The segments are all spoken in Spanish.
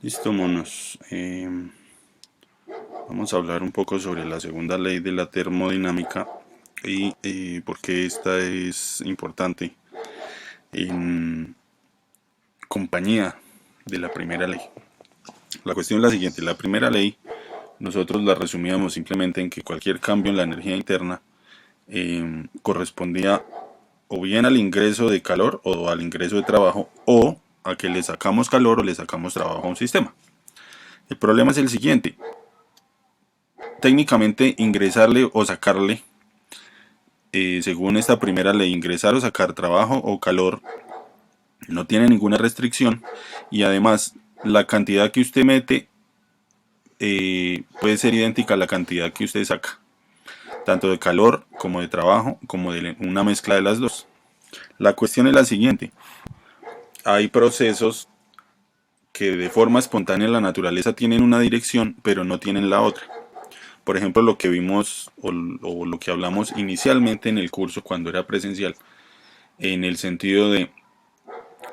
Listo, monos. Vamos a hablar un poco sobre la segunda ley de la termodinámica y por qué esta es importante en compañía de la primera ley. La cuestión es la siguiente. La primera ley nosotros la resumíamos simplemente en que cualquier cambio en la energía interna correspondía o bien al ingreso de calor o al ingreso de trabajo o a que le sacamos calor o le sacamos trabajo a un sistema. El problema es el siguiente. Técnicamente ingresarle o sacarle, según esta primera ley, ingresar o sacar trabajo o calor no tiene ninguna restricción y además la cantidad que usted mete puede ser idéntica a la cantidad que usted saca, tanto de calor como de trabajo, como de una mezcla de las dos. La cuestión es la siguiente. Hay procesos que de forma espontánea en la naturaleza tienen una dirección, pero no tienen la otra. Por ejemplo, lo que vimos o lo que hablamos inicialmente en el curso cuando era presencial, en el sentido de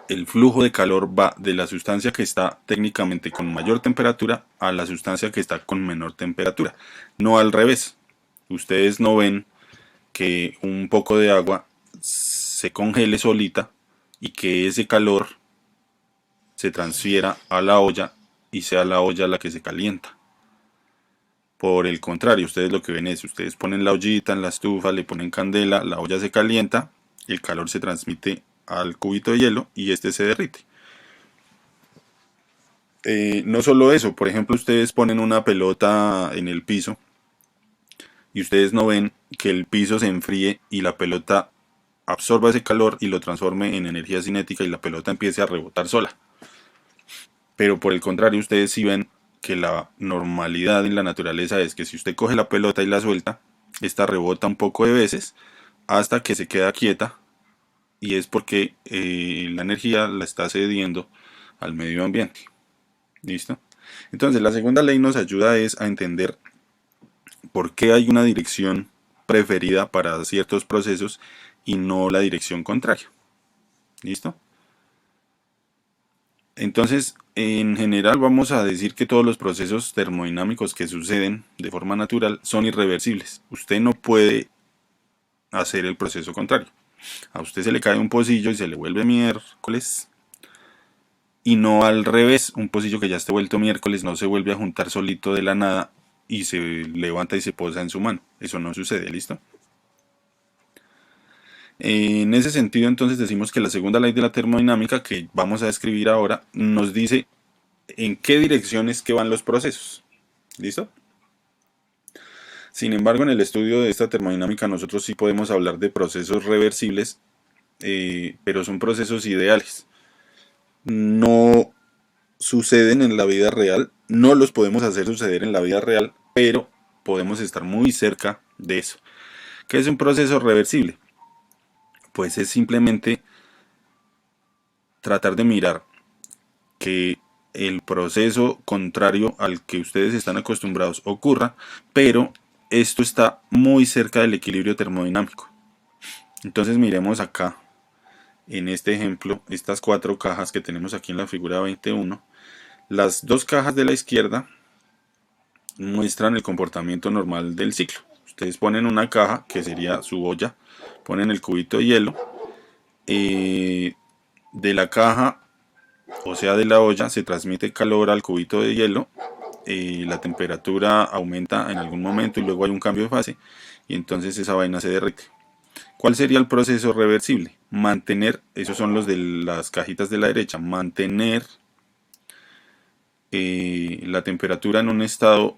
el flujo de calor va de la sustancia que está técnicamente con mayor temperatura a la sustancia que está con menor temperatura, no al revés. Ustedes no ven que un poco de agua se congele solita y que ese calor se transfiera a la olla y sea la olla la que se calienta. Por el contrario, ustedes lo que ven es, ustedes ponen la ollita en la estufa, le ponen candela, la olla se calienta, el calor se transmite al cubito de hielo y este se derrite. No solo eso, por ejemplo, ustedes ponen una pelota en el piso y ustedes no ven que el piso se enfríe y la pelota absorba ese calor y lo transforme en energía cinética y la pelota empiece a rebotar sola. Pero por el contrario, ustedes sí ven que la normalidad en la naturaleza es que si usted coge la pelota y la suelta, esta rebota un poco de veces hasta que se queda quieta y es porque la energía la está cediendo al medio ambiente. ¿Listo? Entonces la segunda ley nos ayuda es a entender por qué hay una dirección preferida para ciertos procesos y no la dirección contraria. ¿Listo? Entonces, en general vamos a decir que todos los procesos termodinámicos que suceden de forma natural son irreversibles. Usted no puede hacer el proceso contrario. A usted se le cae un pocillo y se le vuelve miércoles. Y no al revés, un pocillo que ya esté vuelto miércoles no se vuelve a juntar solito de la nada y se levanta y se posa en su mano. Eso no sucede, ¿listo? En ese sentido, entonces decimos que la segunda ley de la termodinámica, que vamos a describir ahora, nos dice en qué direcciones que van los procesos. ¿Listo? Sin embargo, en el estudio de esta termodinámica nosotros sí podemos hablar de procesos reversibles, pero son procesos ideales. No suceden en la vida real, no los podemos hacer suceder en la vida real, pero podemos estar muy cerca de eso. ¿Qué es un proceso reversible? Pues es simplemente tratar de mirar que el proceso contrario al que ustedes están acostumbrados ocurra, pero esto está muy cerca del equilibrio termodinámico. Entonces miremos acá, en este ejemplo, estas cuatro cajas que tenemos aquí en la figura 21. Las dos cajas de la izquierda muestran el comportamiento normal del ciclo. Ustedes ponen una caja, que sería su olla, ponen el cubito de hielo, de la caja, o sea de la olla, se transmite calor al cubito de hielo, la temperatura aumenta en algún momento y luego hay un cambio de fase y entonces esa vaina se derrite. ¿Cuál sería el proceso reversible? Mantener, esos son los de las cajitas de la derecha, mantener la temperatura en un estado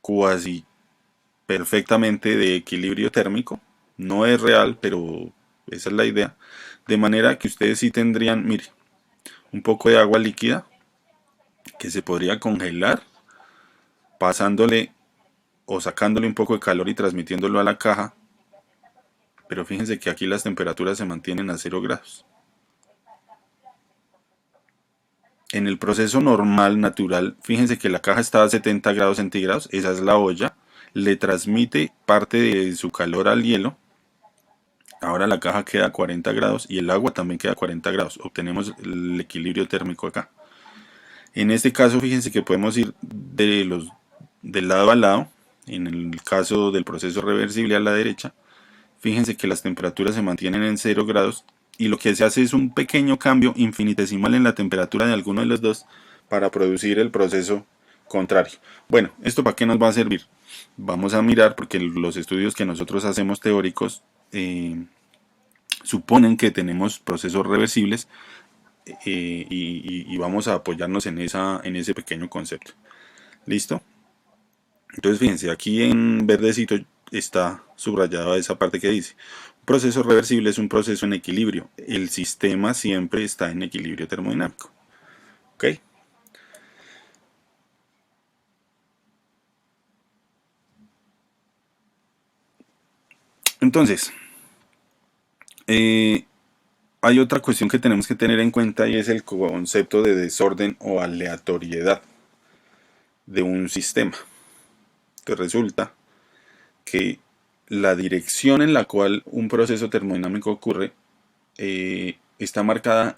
cuasi perfectamente de equilibrio térmico. No es real, pero esa es la idea. De manera que ustedes sí tendrían, mire, un poco de agua líquida que se podría congelar pasándole o sacándole un poco de calor y transmitiéndolo a la caja, pero fíjense que aquí las temperaturas se mantienen a 0 grados. En el proceso normal, natural, fíjense que la caja está a 70 grados centígrados, esa es la olla, le transmite parte de su calor al hielo, ahora la caja queda a 40 grados y el agua también queda a 40 grados, obtenemos el equilibrio térmico acá. En este caso, fíjense que podemos ir del lado a lado. En el caso del proceso reversible a la derecha, fíjense que las temperaturas se mantienen en 0 grados y lo que se hace es un pequeño cambio infinitesimal en la temperatura de alguno de los dos para producir el proceso contrario. Bueno, ¿esto para qué nos va a servir? Vamos a mirar, porque los estudios que nosotros hacemos teóricos suponen que tenemos procesos reversibles, y vamos a apoyarnos en ese pequeño concepto. ¿Listo? Entonces fíjense, aquí en verdecito está subrayada esa parte que dice: un proceso reversible es un proceso en equilibrio. El sistema siempre está en equilibrio termodinámico. ¿Ok? Entonces, hay otra cuestión que tenemos que tener en cuenta, y es el concepto de desorden o aleatoriedad de un sistema. Que resulta que la dirección en la cual un proceso termodinámico ocurre está marcada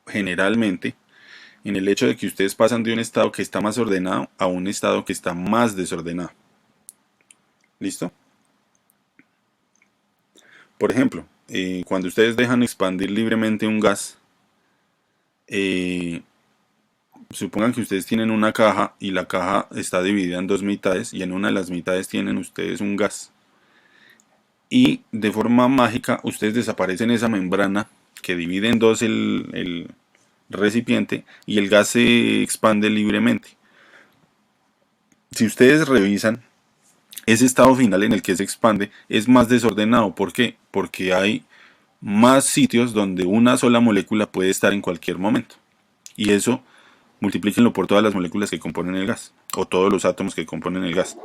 generalmente en el hecho de que ustedes pasan de un estado que está más ordenado a un estado que está más desordenado. ¿Listo? Por ejemplo, cuando ustedes dejan expandir libremente un gas, supongan que ustedes tienen una caja y la caja está dividida en dos mitades, y en una de las mitades tienen ustedes un gas. Y de forma mágica ustedes desaparecen esa membrana que divide en dos el recipiente, y el gas se expande libremente. Si ustedes revisan, ese estado final en el que se expande es más desordenado. ¿Por qué? Porque hay más sitios donde una sola molécula puede estar en cualquier momento. Y eso multiplíquenlo por todas las moléculas que componen el gas, o todos los átomos que componen el gas.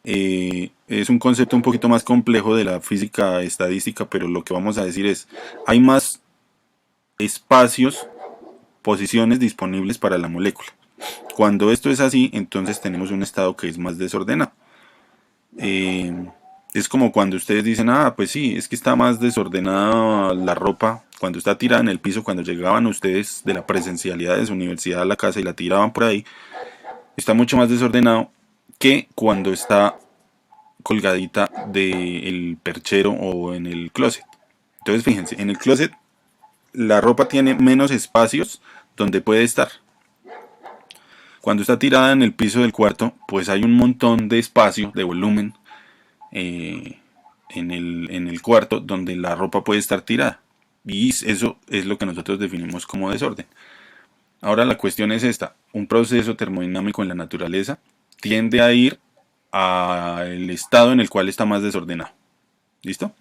Es un concepto un poquito más complejo de la física estadística, pero lo que vamos a decir es: hay más espacios, posiciones disponibles para la molécula. Cuando esto es así, entonces tenemos un estado que es más desordenado. Es como cuando ustedes dicen: ah, pues sí, es que está más desordenada la ropa cuando está tirada en el piso. Cuando llegaban ustedes de la presencialidad de su universidad a la casa y la tiraban por ahí, está mucho más desordenado que cuando está colgadita del perchero o en el closet. Entonces fíjense, en el closet la ropa tiene menos espacios donde puede estar. Cuando está tirada en el piso del cuarto, pues hay un montón de espacio, de volumen, eh, en el cuarto donde la ropa puede estar tirada. Y eso es lo que nosotros definimos como desorden. Ahora la cuestión es esta: un proceso termodinámico en la naturaleza tiende a ir al estado en el cual está más desordenado. ¿Listo?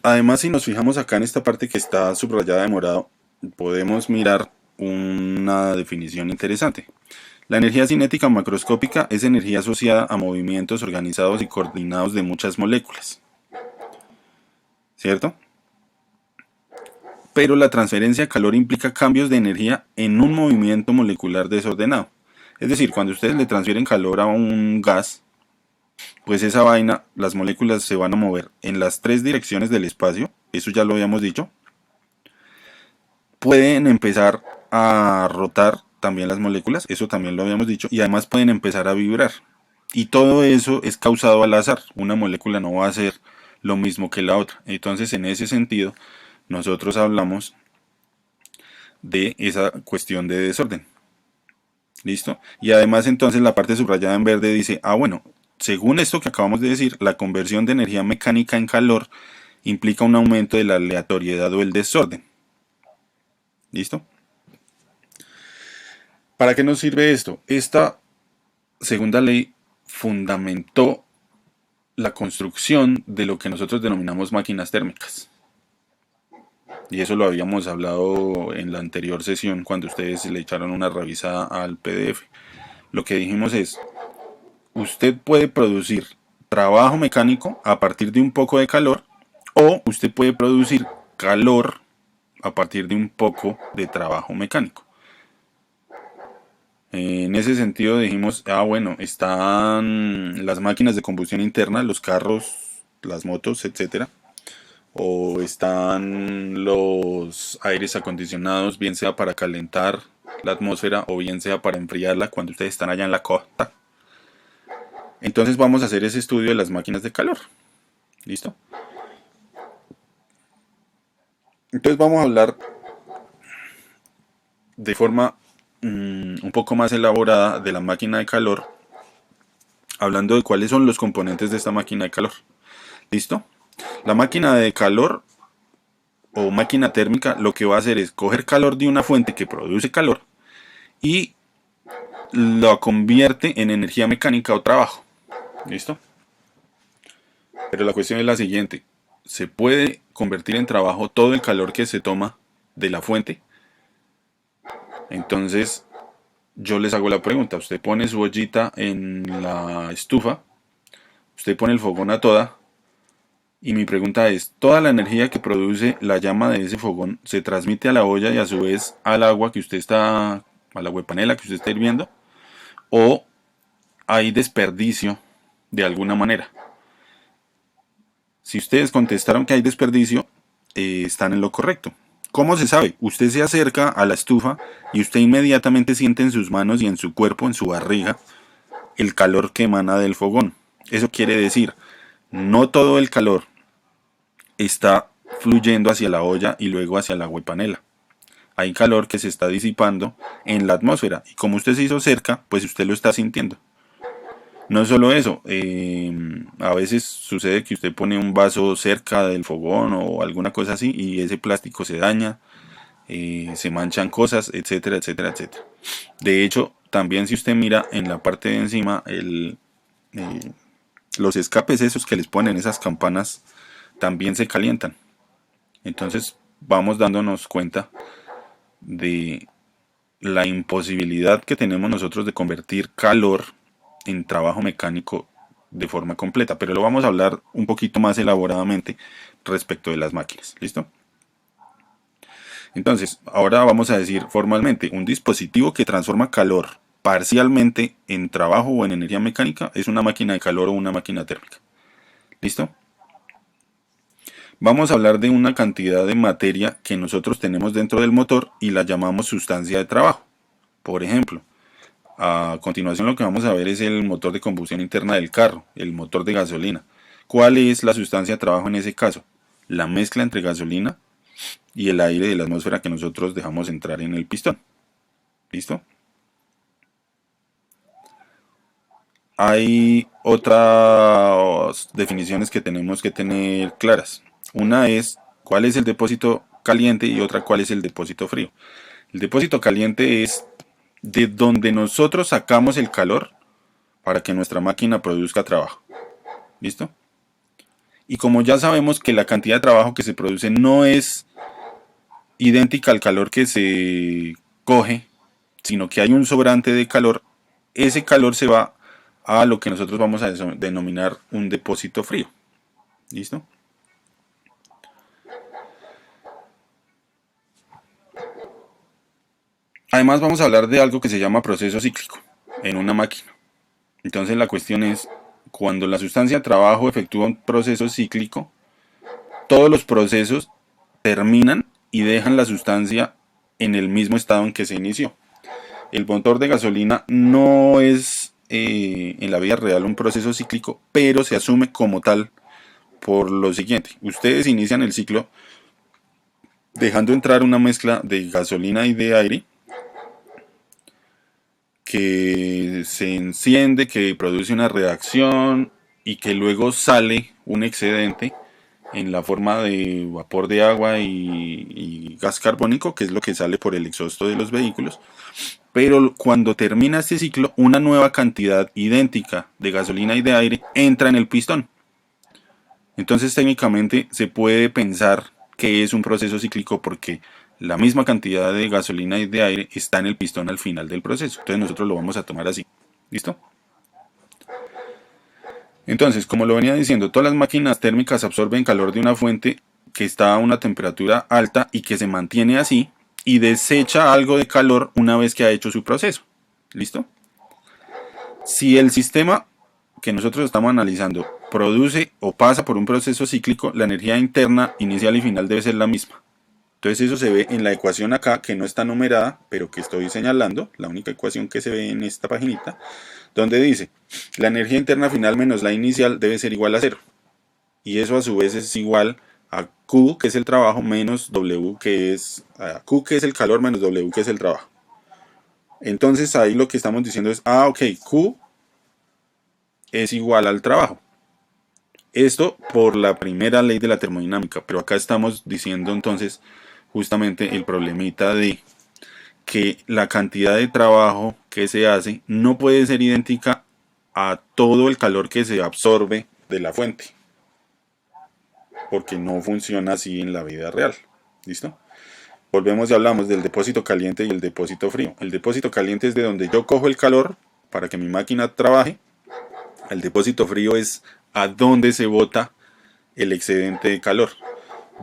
Además, si nos fijamos acá en esta parte que está subrayada de morado, podemos mirar una definición interesante. La energía cinética macroscópica es energía asociada a movimientos organizados y coordinados de muchas moléculas. ¿Cierto? Pero la transferencia de calor implica cambios de energía en un movimiento molecular desordenado. Es decir, cuando ustedes le transfieren calor a un gas, pues esa vaina, las moléculas se van a mover en las tres direcciones del espacio. Eso ya lo habíamos dicho. Pueden empezar a rotar también las moléculas, eso también lo habíamos dicho, y además pueden empezar a vibrar. Y todo eso es causado al azar. Una molécula no va a ser lo mismo que la otra. Entonces, en ese sentido, nosotros hablamos de esa cuestión de desorden. ¿Listo? Y además, entonces, la parte subrayada en verde dice: ah, bueno, según esto que acabamos de decir, la conversión de energía mecánica en calor implica un aumento de la aleatoriedad o el desorden. ¿Listo? ¿Para qué nos sirve esto? Esta segunda ley fundamentó la construcción de lo que nosotros denominamos máquinas térmicas. Y eso lo habíamos hablado en la anterior sesión cuando ustedes le echaron una revisada al PDF. Lo que dijimos es: usted puede producir trabajo mecánico a partir de un poco de calor, o usted puede producir calor a partir de un poco de trabajo mecánico. En ese sentido dijimos: ah, bueno, están las máquinas de combustión interna, los carros, las motos, etcétera. o están los aires acondicionados, bien sea para calentar la atmósfera o bien sea para enfriarla cuando ustedes están allá en la costa. Entonces vamos a hacer ese estudio de las máquinas de calor. ¿Listo? Entonces vamos a hablar de forma un poco más elaborada de la máquina de calor, hablando de cuáles son los componentes de esta máquina de calor. ¿Listo? La máquina de calor o máquina térmica lo que va a hacer es coger calor de una fuente que produce calor y lo convierte en energía mecánica o trabajo. ¿Listo? Pero la cuestión es la siguiente. ¿Se puede convertir en trabajo todo el calor que se toma de la fuente? Entonces, yo les hago la pregunta. Usted pone su ollita en la estufa, usted pone el fogón a toda, y mi pregunta es, ¿toda la energía que produce la llama de ese fogón se transmite a la olla y a su vez al agua que usted está, a la huepanela que usted está hirviendo? ¿O hay desperdicio de alguna manera? Si ustedes contestaron que hay desperdicio, están en lo correcto. ¿Cómo se sabe? Usted se acerca a la estufa y usted inmediatamente siente en sus manos y en su cuerpo, en su barriga, el calor que emana del fogón. Eso quiere decir, no todo el calor está fluyendo hacia la olla y luego hacia la huepanela. Hay calor que se está disipando en la atmósfera y como usted se hizo cerca, pues usted lo está sintiendo. No solo eso, a veces sucede que usted pone un vaso cerca del fogón o alguna cosa así y ese plástico se daña, se manchan cosas, etcétera, etcétera, etcétera. De hecho, también si usted mira en la parte de encima, los escapes esos que les ponen, esas campanas, también se calientan. Entonces vamos dándonos cuenta de la imposibilidad que tenemos nosotros de convertir calor en trabajo mecánico de forma completa, pero lo vamos a hablar un poquito más elaboradamente respecto de las máquinas. ¿Listo? Entonces, ahora vamos a decir formalmente, un dispositivo que transforma calor parcialmente en trabajo o en energía mecánica es una máquina de calor o una máquina térmica. ¿Listo? Vamos a hablar de una cantidad de materia que nosotros tenemos dentro del motor y la llamamos sustancia de trabajo. Por ejemplo, a continuación lo que vamos a ver es el motor de combustión interna del carro, el motor de gasolina. ¿Cuál es la sustancia de trabajo en ese caso? La mezcla entre gasolina y el aire de la atmósfera que nosotros dejamos entrar en el pistón. ¿Listo? Hay otras definiciones que tenemos que tener claras. Una es cuál es el depósito caliente y otra cuál es el depósito frío. El depósito caliente es de donde nosotros sacamos el calor para que nuestra máquina produzca trabajo. ¿Listo? Y como ya sabemos que la cantidad de trabajo que se produce no es idéntica al calor que se coge, sino que hay un sobrante de calor, ese calor se va a lo que nosotros vamos a denominar un depósito frío. ¿Listo? Además vamos a hablar de algo que se llama proceso cíclico en una máquina. Entonces la cuestión es, cuando la sustancia de trabajo efectúa un proceso cíclico, todos los procesos terminan y dejan la sustancia en el mismo estado en que se inició. El motor de gasolina no es en la vida real un proceso cíclico, pero se asume como tal por lo siguiente. Ustedes inician el ciclo dejando entrar una mezcla de gasolina y de aire que se enciende, que produce una reacción y que luego sale un excedente en la forma de vapor de agua y gas carbónico, que es lo que sale por el exhausto de los vehículos. Pero cuando termina este ciclo, una nueva cantidad idéntica de gasolina y de aire entra en el pistón. Entonces técnicamente se puede pensar que es un proceso cíclico porque la misma cantidad de gasolina y de aire está en el pistón al final del proceso. Entonces nosotros lo vamos a tomar así. ¿Listo? Entonces, como lo venía diciendo, todas las máquinas térmicas absorben calor de una fuente que está a una temperatura alta y que se mantiene así y desecha algo de calor una vez que ha hecho su proceso. ¿Listo? Si el sistema que nosotros estamos analizando produce o pasa por un proceso cíclico, la energía interna, inicial y final debe ser la misma. Entonces eso se ve en la ecuación acá, que no está numerada, pero que estoy señalando, la única ecuación que se ve en esta paginita, donde dice, la energía interna final menos la inicial debe ser igual a cero. Y eso a su vez es igual a Q, que es el trabajo, menos W, que es Q, que es el calor, menos W, que es el trabajo. Entonces ahí lo que estamos diciendo es, ok, Q es igual al trabajo. Esto por la primera ley de la termodinámica, pero acá estamos diciendo entonces justamente el problemita de que la cantidad de trabajo que se hace no puede ser idéntica a todo el calor que se absorbe de la fuente, porque no funciona así en la vida real. ¿Listo? Volvemos y hablamos del depósito caliente y el depósito frío. El depósito caliente es de donde yo cojo el calor para que mi máquina trabaje. El depósito frío es a donde se bota el excedente de calor.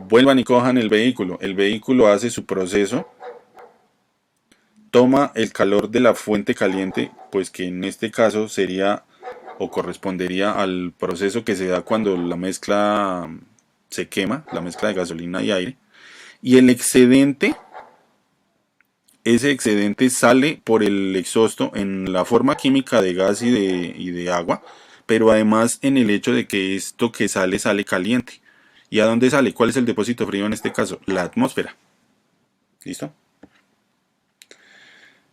Vuelvan y cojan el vehículo. El vehículo hace su proceso, toma el calor de la fuente caliente, pues que en este caso sería o correspondería al proceso que se da cuando la mezcla se quema, la mezcla de gasolina y aire. Y el excedente, ese excedente sale por el exhausto en la forma química de gas y de agua, pero además en el hecho de que esto que sale sale caliente. ¿Y a dónde sale? ¿Cuál es el depósito frío en este caso? La atmósfera. ¿Listo?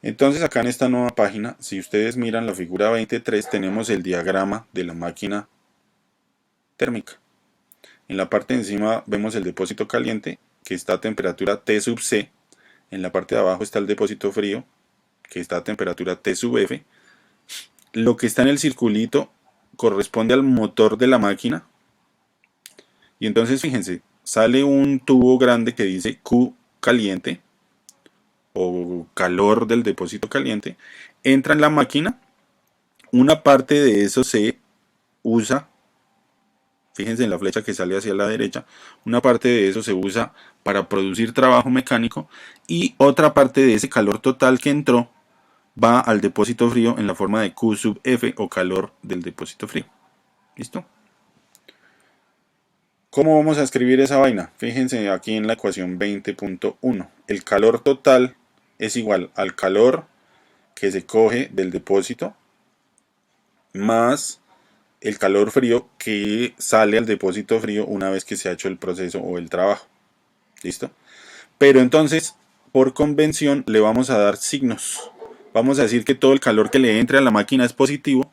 Entonces acá en esta nueva página, si ustedes miran la figura 23, tenemos el diagrama de la máquina térmica. En la parte de encima vemos el depósito caliente, que está a temperatura T sub C. En la parte de abajo está el depósito frío, que está a temperatura T sub F. Lo que está en el circulito corresponde al motor de la máquina. Y entonces fíjense, sale un tubo grande que dice Q caliente, o calor del depósito caliente, entra en la máquina, una parte de eso se usa, fíjense en la flecha que sale hacia la derecha, una parte de eso se usa para producir trabajo mecánico y otra parte de ese calor total que entró va al depósito frío en la forma de Q sub F o calor del depósito frío. ¿Listo? ¿Cómo vamos a escribir esa vaina? Fíjense aquí en la ecuación 20.1. El calor total es igual al calor que se coge del depósito más el calor frío que sale al depósito frío una vez que se ha hecho el proceso o el trabajo. ¿Listo? Pero entonces, por convención, le vamos a dar signos. Vamos a decir que todo el calor que le entre a la máquina es positivo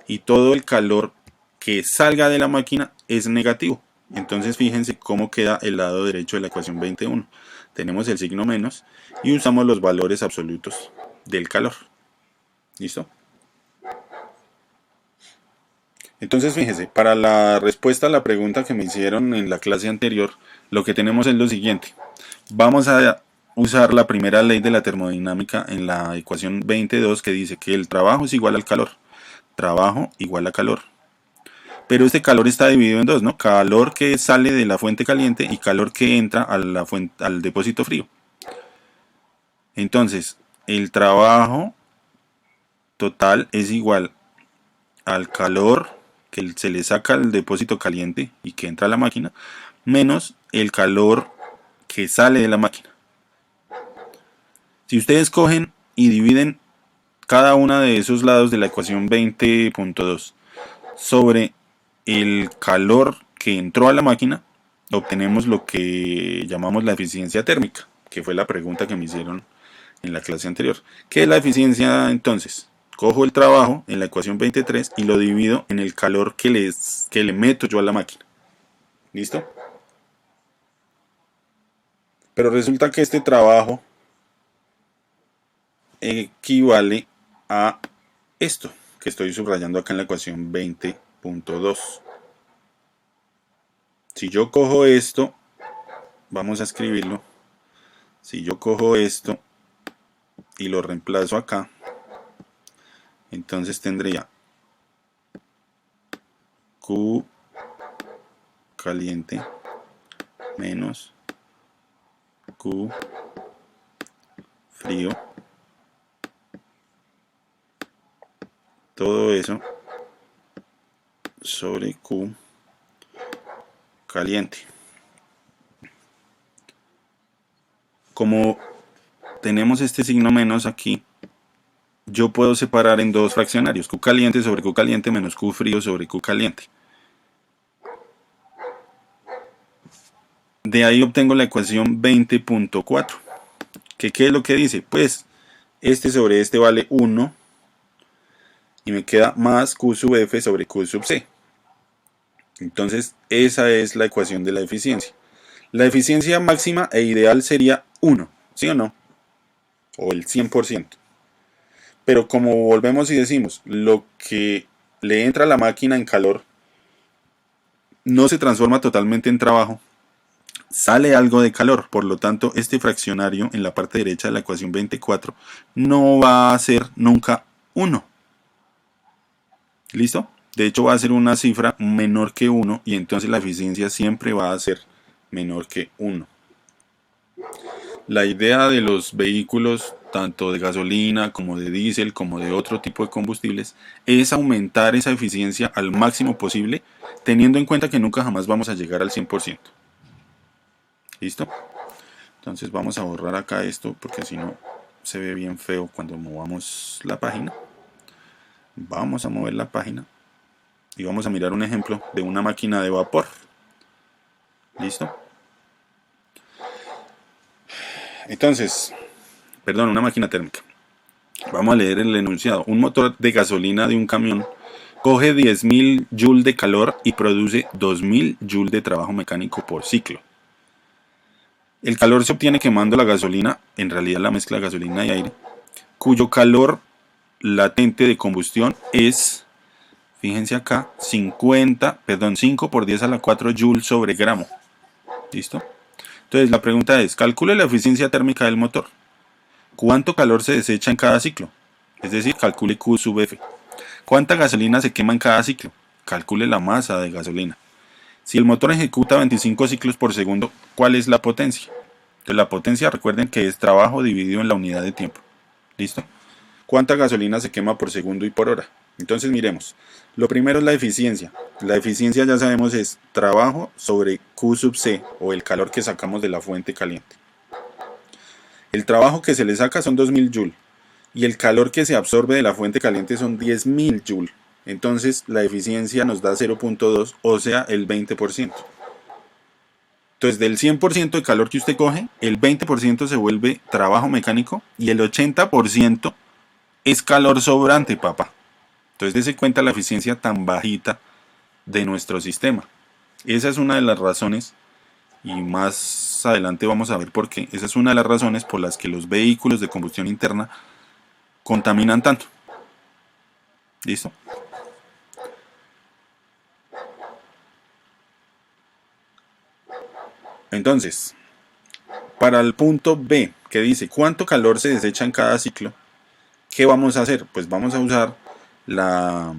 y todo el calor que salga de la máquina es negativo. Entonces fíjense cómo queda el lado derecho de la ecuación 21. Tenemos el signo menos y usamos los valores absolutos del calor. ¿Listo? Entonces fíjense, para la respuesta a la pregunta que me hicieron en la clase anterior, lo que tenemos es lo siguiente. Vamos a usar la primera ley de la termodinámica en la ecuación 22 que dice que el trabajo es igual al calor. Trabajo igual a calor. Pero este calor está dividido en dos, ¿no? Calor que sale de la fuente caliente y calor que entra a la fuente, al depósito frío. Entonces, el trabajo total es igual al calor que se le saca al depósito caliente y que entra a la máquina, menos el calor que sale de la máquina. Si ustedes cogen y dividen cada uno de esos lados de la ecuación 20.2 sobre el calor que entró a la máquina, obtenemos lo que llamamos la eficiencia térmica, que fue la pregunta que me hicieron en la clase anterior. ¿Qué es la eficiencia entonces? Cojo el trabajo en la ecuación 23 y lo divido en el calor que le meto yo a la máquina. ¿Listo? Pero resulta que este trabajo equivale a esto que estoy subrayando acá en la ecuación 20.2. Si yo cojo esto, vamos a escribirlo. Si yo cojo esto y lo reemplazo acá, entonces tendría Q caliente menos Q frío. Todo eso sobre Q caliente. Como tenemos este signo menos aquí, yo puedo separar en dos fraccionarios, Q caliente sobre Q caliente menos Q frío sobre Q caliente. De ahí obtengo la ecuación 20.4. ¿Qué es lo que dice? Pues este sobre este vale 1 y me queda más Q sub F sobre Q sub C. Entonces esa es la ecuación de la eficiencia. La eficiencia máxima e ideal sería 1, ¿sí o no? O el 100%. Pero como volvemos y decimos, lo que le entra a la máquina en calor no se transforma totalmente en trabajo, sale algo de calor. Por lo tanto, este fraccionario en la parte derecha de la ecuación 24 no va a ser nunca 1. ¿Listo? De hecho, va a ser una cifra menor que 1 y entonces la eficiencia siempre va a ser menor que 1. La idea de los vehículos, tanto de gasolina como de diésel, como de otro tipo de combustibles, es aumentar esa eficiencia al máximo posible, teniendo en cuenta que nunca jamás vamos a llegar al 100%. ¿Listo? Entonces vamos a borrar acá esto, porque si no se ve bien feo cuando movamos la página. Vamos a mover la página y vamos a mirar un ejemplo de una máquina de vapor. ¿Listo? Entonces, perdón, una máquina térmica. Vamos a leer el enunciado. Un motor de gasolina de un camión coge 10.000 joules de calor y produce 2.000 joules de trabajo mecánico por ciclo. El calor se obtiene quemando la gasolina, en realidad la mezcla de gasolina y aire, cuyo calor latente de combustión es, fíjense acá, 5 por 10 a la 4 joules sobre gramo. ¿Listo? Entonces la pregunta es, calcule la eficiencia térmica del motor. ¿Cuánto calor se desecha en cada ciclo? Es decir, calcule Q sub F. ¿Cuánta gasolina se quema en cada ciclo? Calcule la masa de gasolina. Si el motor ejecuta 25 ciclos por segundo, ¿cuál es la potencia? Entonces la potencia, recuerden que es trabajo dividido en la unidad de tiempo. ¿Listo? ¿Cuánta gasolina se quema por segundo y por hora? Entonces miremos. Lo primero es la eficiencia. La eficiencia ya sabemos es trabajo sobre Q sub C, o el calor que sacamos de la fuente caliente. El trabajo que se le saca son 2.000 joules y el calor que se absorbe de la fuente caliente son 10.000 joules. Entonces la eficiencia nos da 0.2, o sea el 20%. Entonces del 100% de calor que usted coge, el 20% se vuelve trabajo mecánico y el 80% es calor sobrante, papá. Entonces dése cuenta la eficiencia tan bajita de nuestro sistema. Esa es una de las razones, y más adelante vamos a ver por qué. Esa es una de las razones por las que los vehículos de combustión interna contaminan tanto. ¿Listo? Entonces, para el punto B, que dice cuánto calor se desecha en cada ciclo, ¿qué vamos a hacer? Pues vamos a usar la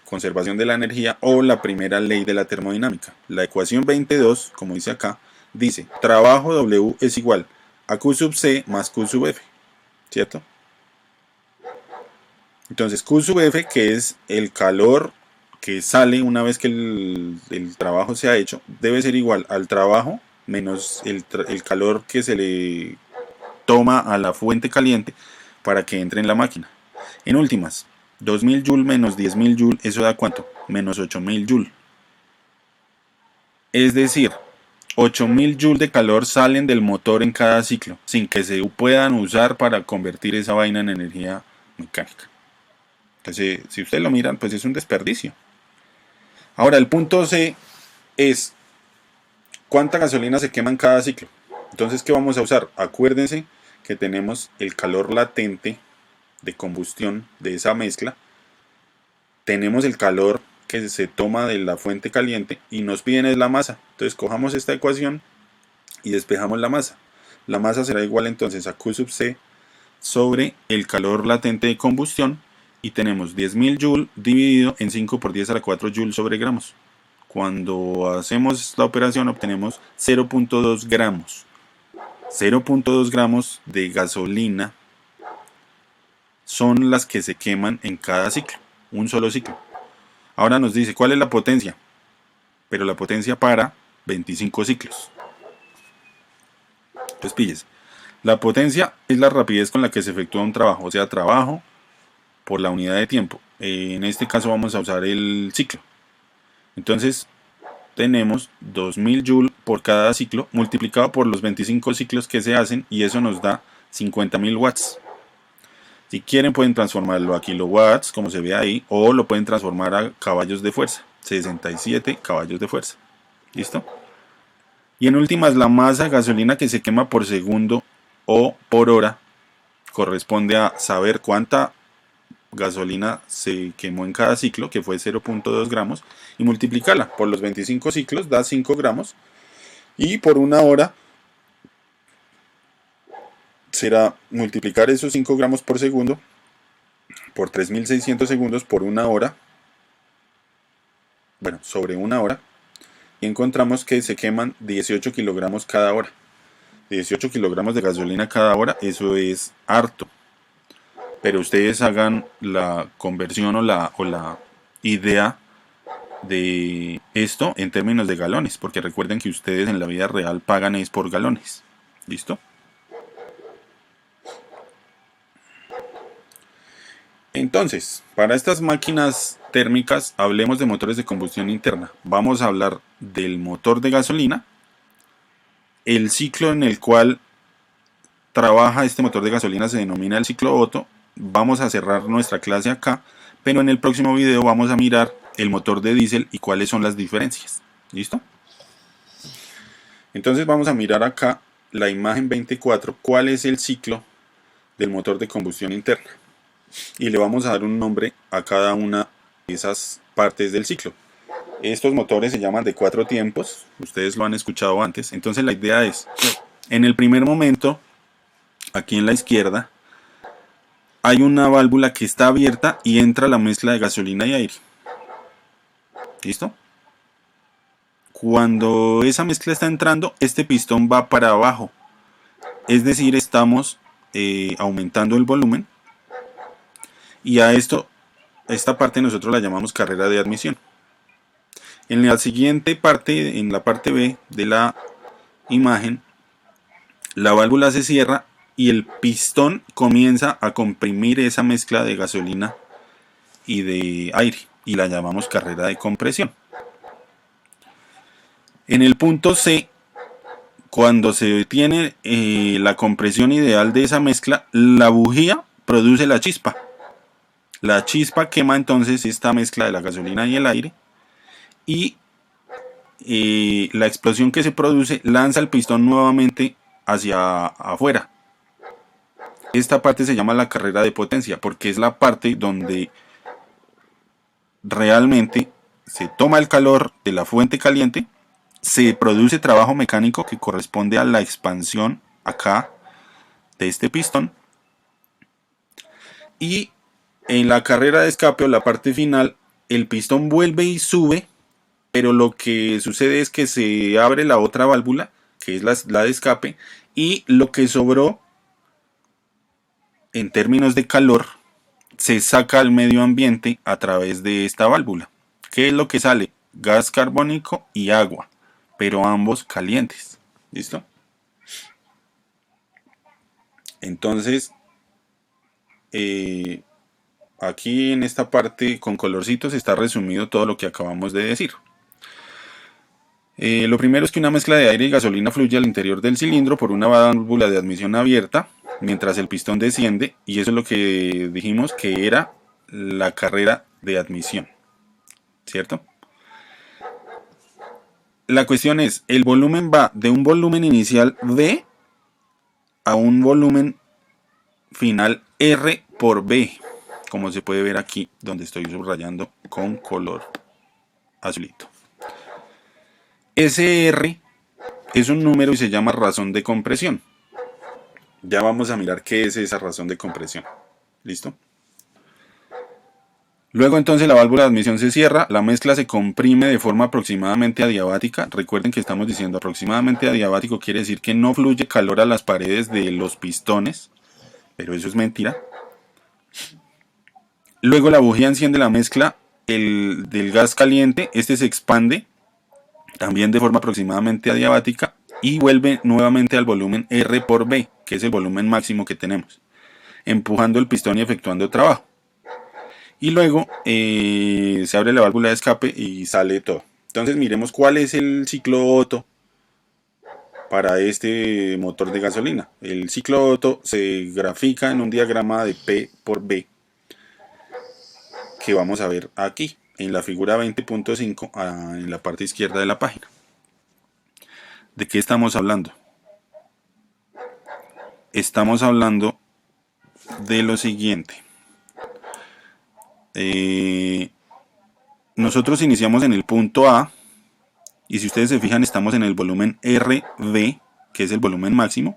conservación de la energía o la primera ley de la termodinámica. La ecuación 22, como dice acá, dice trabajo W es igual a Q sub C más Q sub F, ¿cierto? Entonces Q sub F, que es el calor que sale una vez que el trabajo se ha hecho, debe ser igual al trabajo menos el calor que se le toma a la fuente caliente para que entre en la máquina. En últimas, 2.000 joules menos 10.000 joules, ¿eso da cuánto? Menos 8.000 joules. Es decir, 8.000 joules de calor salen del motor en cada ciclo, sin que se puedan usar para convertir esa vaina en energía mecánica. Entonces, si ustedes lo miran, pues es un desperdicio. Ahora, el punto C es ¿cuánta gasolina se quema en cada ciclo? Entonces, ¿qué vamos a usar? Acuérdense que tenemos el calor latente de combustión de esa mezcla. Tenemos el calor que se toma de la fuente caliente y nos piden es la masa. Entonces, cojamos esta ecuación y despejamos la masa. La masa será igual entonces a Q sub C sobre el calor latente de combustión y tenemos 10.000 joules dividido en 5 por 10 a la 4 joules sobre gramos. Cuando hacemos la operación obtenemos 0.2 gramos. 0.2 gramos de gasolina son las que se queman en cada ciclo, un solo ciclo. Ahora nos dice cuál es la potencia, pero la potencia para 25 ciclos. Entonces píllese. La potencia es la rapidez con la que se efectúa un trabajo, o sea, trabajo por la unidad de tiempo. En este caso vamos a usar el ciclo. Entonces tenemos 2000 Joule por cada ciclo multiplicado por los 25 ciclos que se hacen y eso nos da 50.000 watts. Si quieren pueden transformarlo a kilowatts como se ve ahí o lo pueden transformar a caballos de fuerza, 67 caballos de fuerza. ¿Listo? Y en últimas, la masa de gasolina que se quema por segundo o por hora corresponde a saber cuánta gasolina se quemó en cada ciclo, que fue 0.2 gramos, y multiplicarla por los 25 ciclos da 5 gramos, y por una hora será multiplicar esos 5 gramos por segundo por 3600 segundos por una hora, bueno, sobre una hora, y encontramos que se queman 18 kilogramos cada hora. 18 kilogramos de gasolina cada hora, eso es harto. Pero ustedes hagan la conversión o la idea de esto en términos de galones, porque recuerden que ustedes en la vida real pagan es por galones. ¿Listo? Entonces, para estas máquinas térmicas hablemos de motores de combustión interna. Vamos a hablar del motor de gasolina, el ciclo en el cual trabaja este motor de gasolina se denomina el ciclo Otto. Vamos a cerrar nuestra clase acá, pero en el próximo video vamos a mirar el motor de diésel y cuáles son las diferencias. ¿Listo? Entonces vamos a mirar acá la imagen 24, cuál es el ciclo del motor de combustión interna. Y le vamos a dar un nombre a cada una de esas partes del ciclo. Estos motores se llaman de 4 tiempos, ustedes lo han escuchado antes. Entonces la idea es, en el primer momento, aquí en la izquierda, hay una válvula que está abierta y entra la mezcla de gasolina y aire. ¿Listo? Cuando esa mezcla está entrando, este pistón va para abajo. Es decir, estamos aumentando el volumen. Y a esta parte nosotros la llamamos carrera de admisión. En la siguiente parte, en la parte B de la imagen, la válvula se cierra y el pistón comienza a comprimir esa mezcla de gasolina y de aire y la llamamos carrera de compresión. En el punto C, cuando se detiene la compresión ideal de esa mezcla, la bujía produce la chispa. La chispa quema entonces esta mezcla de la gasolina y el aire y la explosión que se produce lanza el pistón nuevamente hacia afuera. Esta parte se llama la carrera de potencia porque es la parte donde realmente se toma el calor de la fuente caliente, se produce trabajo mecánico que corresponde a la expansión acá de este pistón y en la carrera de escape o la parte final el pistón vuelve y sube, pero lo que sucede es que se abre la otra válvula que es la de escape y lo que sobró en términos de calor se saca al medio ambiente a través de esta válvula. ¿Qué es lo que sale? Gas carbónico y agua, pero ambos calientes. ¿Listo? Entonces, aquí en esta parte con colorcitos está resumido todo lo que acabamos de decir. Lo primero es que una mezcla de aire y gasolina fluye al interior del cilindro por una válvula de admisión abierta mientras el pistón desciende, y eso es lo que dijimos que era la carrera de admisión, ¿cierto? La cuestión es, el volumen va de un volumen inicial V a un volumen final R por B, como se puede ver aquí donde estoy subrayando con color azulito. Ese R es un número y se llama razón de compresión. Ya vamos a mirar qué es esa razón de compresión. ¿Listo? Luego entonces la válvula de admisión se cierra, la mezcla se comprime de forma aproximadamente adiabática. Recuerden que estamos diciendo aproximadamente adiabático, quiere decir que no fluye calor a las paredes de los pistones, pero eso es mentira. Luego la bujía enciende la mezcla del gas caliente, este se expande también de forma aproximadamente adiabática y vuelve nuevamente al volumen R por B, que es el volumen máximo que tenemos, empujando el pistón y efectuando trabajo. Y luego se abre la válvula de escape y sale todo. Entonces miremos cuál es el ciclo Otto para este motor de gasolina. El ciclo Otto se grafica en un diagrama de P por B que vamos a ver aquí en la figura 20.5 en la parte izquierda de la página. ¿De qué estamos hablando? Estamos hablando de lo siguiente. Nosotros iniciamos en el punto A y si ustedes se fijan estamos en el volumen RV, que es el volumen máximo.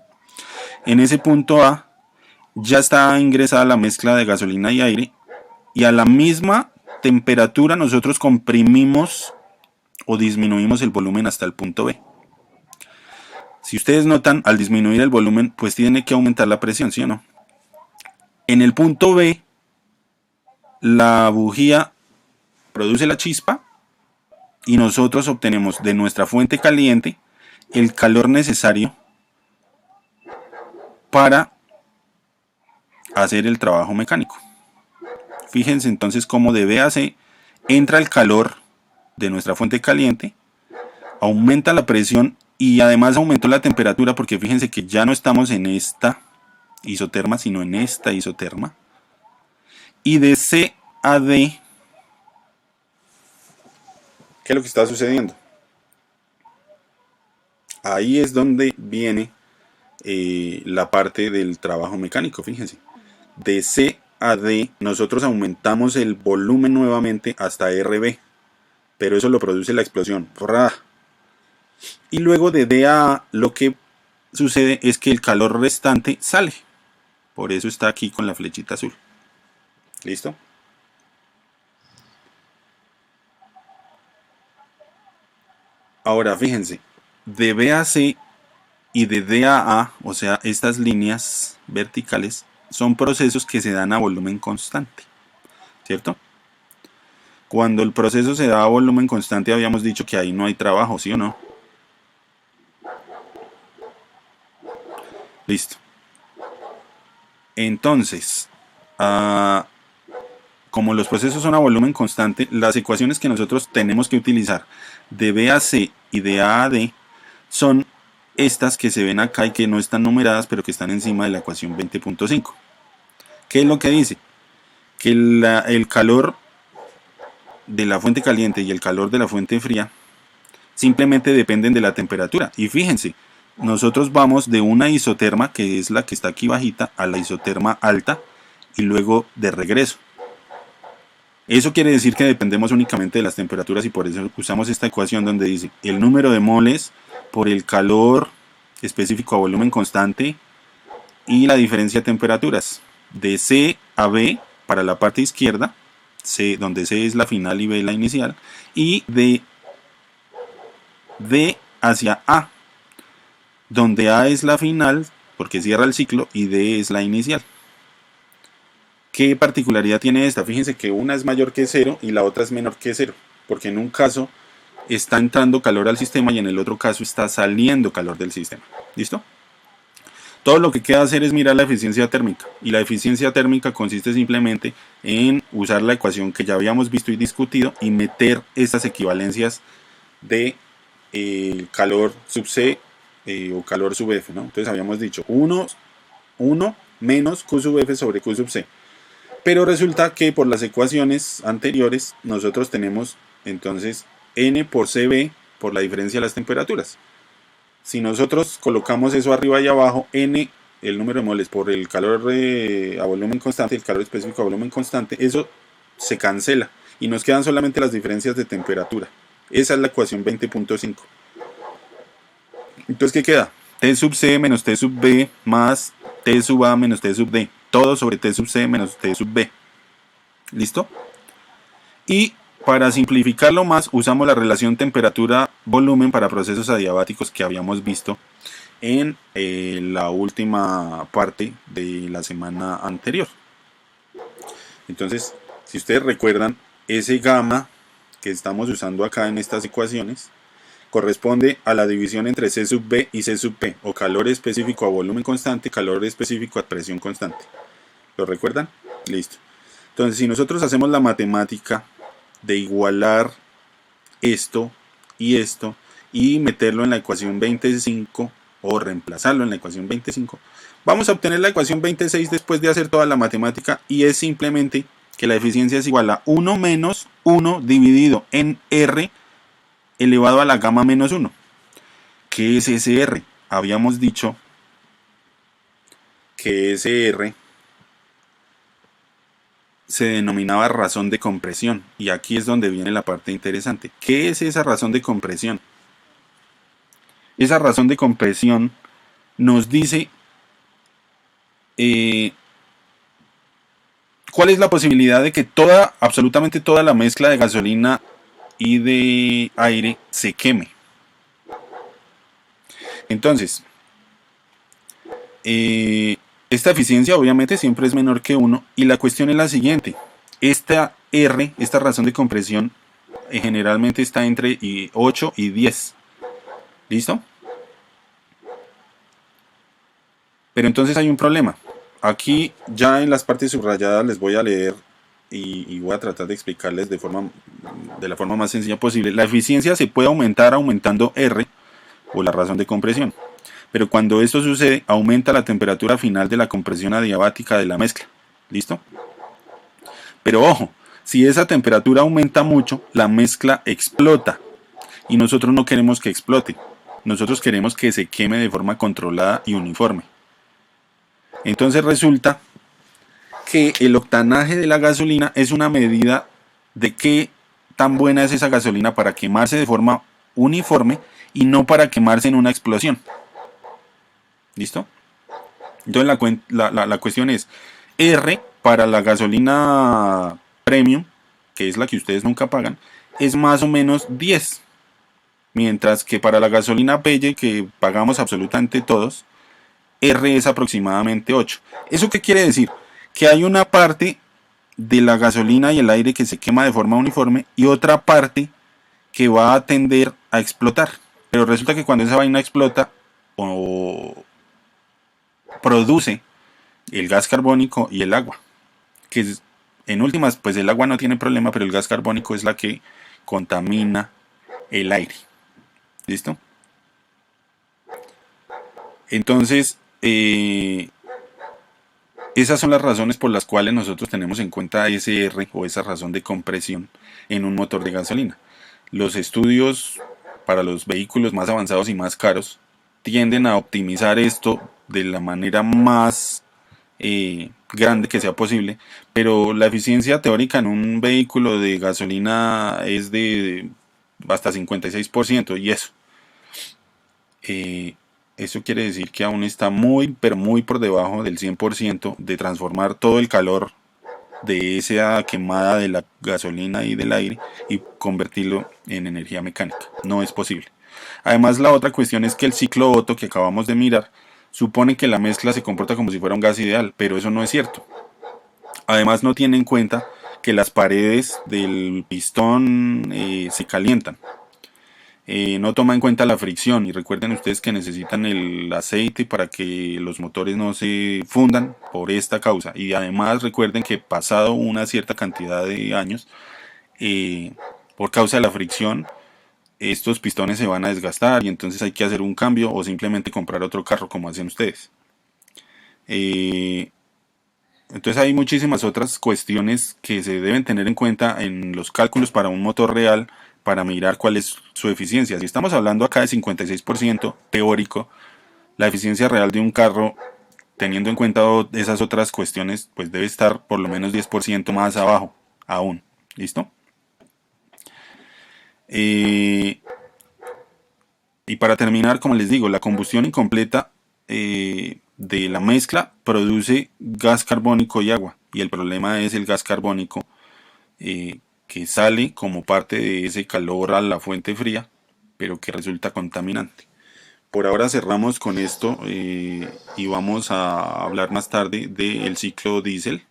En ese punto A ya está ingresada la mezcla de gasolina y aire y a la misma temperatura nosotros comprimimos o disminuimos el volumen hasta el punto B. Si ustedes notan, al disminuir el volumen, pues tiene que aumentar la presión, ¿sí o no? En el punto B, la bujía produce la chispa y nosotros obtenemos de nuestra fuente caliente el calor necesario para hacer el trabajo mecánico. Fíjense entonces cómo de B a C entra el calor de nuestra fuente caliente, aumenta la presión y además aumentó la temperatura, porque fíjense que ya no estamos en esta isoterma, sino en esta isoterma. Y de C a D, ¿qué es lo que está sucediendo? Ahí es donde viene la parte del trabajo mecánico, fíjense. De C a D nosotros aumentamos el volumen nuevamente hasta RB, pero eso lo produce la explosión. Y luego de D a A lo que sucede es que el calor restante sale. Por eso está aquí con la flechita azul. ¿Listo? Ahora fíjense, de B a C y de D a A, o sea, estas líneas verticales, son procesos que se dan a volumen constante, ¿cierto? Cuando el proceso se da a volumen constante habíamos dicho que ahí no hay trabajo, ¿sí o no? Listo. Entonces, como los procesos son a volumen constante, las ecuaciones que nosotros tenemos que utilizar de B a C y de A a D son estas que se ven acá y que no están numeradas, pero que están encima de la ecuación 20.5. ¿Qué es lo que dice? Que el calor de la fuente caliente y el calor de la fuente fría simplemente dependen de la temperatura. Y fíjense, nosotros vamos de una isoterma, que es la que está aquí bajita, a la isoterma alta y luego de regreso. Eso quiere decir que dependemos únicamente de las temperaturas y por eso usamos esta ecuación donde dice el número de moles por el calor específico a volumen constante y la diferencia de temperaturas. De C a B para la parte izquierda, C, donde C es la final y B la inicial, y de D hacia A, donde A es la final porque cierra el ciclo y D es la inicial. ¿Qué particularidad tiene esta? Fíjense que una es mayor que 0 y la otra es menor que 0, porque en un caso está entrando calor al sistema y en el otro caso está saliendo calor del sistema. ¿Listo? Todo lo que queda hacer es mirar la eficiencia térmica, y la eficiencia térmica consiste simplemente en usar la ecuación que ya habíamos visto y discutido y meter estas equivalencias de calor sub C o calor sub F, ¿no? Entonces habíamos dicho 1 menos Q sub F sobre Q sub C. Pero resulta que por las ecuaciones anteriores nosotros tenemos entonces N por CB por la diferencia de las temperaturas. Si nosotros colocamos eso arriba y abajo, N, el número de moles por el calor a volumen constante, el calor específico a volumen constante, eso se cancela y nos quedan solamente las diferencias de temperatura. Esa es la ecuación 20.5. Entonces, ¿qué queda? T sub C menos T sub B más T sub A menos T sub D. Todo sobre T sub C menos T sub B. ¿Listo? Y para simplificarlo más, usamos la relación temperatura-volumen para procesos adiabáticos que habíamos visto en la última parte de la semana anterior. Entonces, si ustedes recuerdan, ese gamma que estamos usando acá en estas ecuaciones corresponde a la división entre C sub B y C sub P, o calor específico a volumen constante, calor específico a presión constante. ¿Lo recuerdan? Listo. Entonces, si nosotros hacemos la matemática de igualar esto y meterlo en la ecuación 25 o reemplazarlo en la ecuación 25, vamos a obtener la ecuación 26 después de hacer toda la matemática, y es simplemente que la eficiencia es igual a 1 menos 1 dividido en R elevado a la gamma menos 1. ¿Qué es ese R? Habíamos dicho que ese R se denominaba razón de compresión, y aquí es donde viene la parte interesante. ¿Qué es esa razón de compresión? Esa razón de compresión nos dice cuál es la posibilidad de que absolutamente toda la mezcla de gasolina y de aire se queme. Entonces, esta eficiencia obviamente siempre es menor que 1, y la cuestión es la siguiente. Esta R, esta razón de compresión, generalmente está entre 8 y 10. ¿Listo? Pero entonces hay un problema. Aquí ya en las partes subrayadas les voy a leer y voy a tratar de explicarles de la forma más sencilla posible. La eficiencia se puede aumentar aumentando R, o la razón de compresión. Pero cuando esto sucede, aumenta la temperatura final de la compresión adiabática de la mezcla. ¿Listo? Pero ojo, si esa temperatura aumenta mucho, la mezcla explota. Y nosotros no queremos que explote. Nosotros queremos que se queme de forma controlada y uniforme. Entonces resulta que el octanaje de la gasolina es una medida de qué tan buena es esa gasolina para quemarse de forma uniforme y no para quemarse en una explosión. ¿Listo? Entonces la cuestión es, R para la gasolina premium, que es la que ustedes nunca pagan, es más o menos 10. Mientras que para la gasolina Pelle, que pagamos absolutamente todos, R es aproximadamente 8. ¿Eso qué quiere decir? Que hay una parte de la gasolina y el aire que se quema de forma uniforme y otra parte que va a tender a explotar. Pero resulta que cuando esa vaina explota o produce el gas carbónico y el agua, que en últimas pues el agua no tiene problema, pero el gas carbónico es la que contamina el aire. ¿Listo? Entonces, esas son las razones por las cuales nosotros tenemos en cuenta ese R, o esa razón de compresión, en un motor de gasolina. Los estudios para los vehículos más avanzados y más caros tienden a optimizar esto de la manera más grande que sea posible, pero la eficiencia teórica en un vehículo de gasolina es de hasta 56%, y eso quiere decir que aún está muy, pero muy por debajo del 100% de transformar todo el calor de esa quemada de la gasolina y del aire y convertirlo en energía mecánica. No es posible. Además, la otra cuestión es que el ciclo Otto que acabamos de mirar supone que la mezcla se comporta como si fuera un gas ideal, pero eso no es cierto. Además, no tiene en cuenta que las paredes del pistón se calientan. No toma en cuenta la fricción, y recuerden ustedes que necesitan el aceite para que los motores no se fundan por esta causa. Y además recuerden que pasado una cierta cantidad de años, por causa de la fricción, estos pistones se van a desgastar y entonces hay que hacer un cambio o simplemente comprar otro carro como hacen ustedes. Entonces hay muchísimas otras cuestiones que se deben tener en cuenta en los cálculos para un motor real, para mirar cuál es su eficiencia. Si estamos hablando acá de 56% teórico, la eficiencia real de un carro, teniendo en cuenta esas otras cuestiones, pues debe estar por lo menos 10% más abajo aún. ¿Listo? Y para terminar, como les digo, la combustión incompleta de la mezcla produce gas carbónico y agua. Y el problema es el gas carbónico que sale como parte de ese calor a la fuente fría, pero que resulta contaminante. Por ahora cerramos con esto y vamos a hablar más tarde del ciclo diésel.